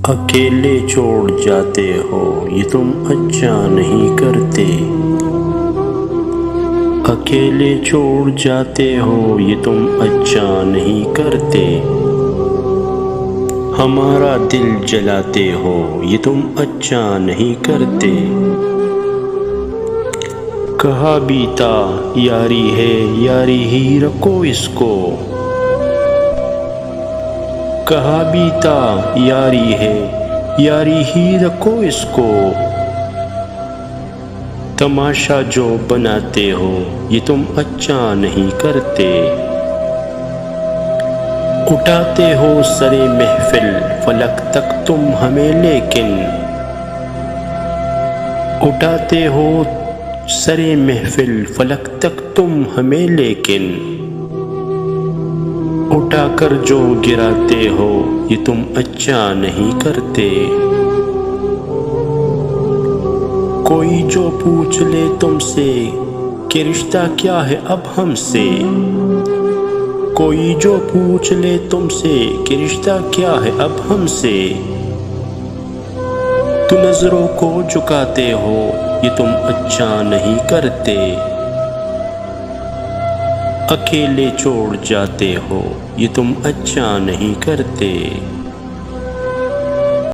اکیلے چھوڑ جاتے ہو یہ تم اچھا نہیں کرتے، اکیلے چھوڑ جاتے ہو یہ تم اچھا نہیں کرتے، ہمارا دل جلاتے ہو یہ تم اچھا نہیں کرتے، کہا بیتا یاری ہے یاری ہی رکھو اس کو، کہا بیتا یاری ہے یاری ہی رکھو اس کو، تماشا جو بناتے ہو یہ تم اچھا نہیں کرتے، اٹھاتے ہو سر محفل فلک تک تم ہمیں لیکن، اٹھاتے ہو سر محفل فلک تک تم ہمیں لیکن، اٹھا کر جو گراتے ہو یہ تم اچھا نہیں کرتے، کوئی جو پوچھ لے تم سے کہ رشتہ کیا ہے اب ہم سے، کوئی جو پوچھ لے تم سے کہ رشتہ کیا ہے اب ہم سے، تو نظروں کو جھکاتے ہو یہ تم اچھا نہیں کرتے، اکیلے چھوڑ جاتے ہو یہ تم اچھا نہیں کرتے۔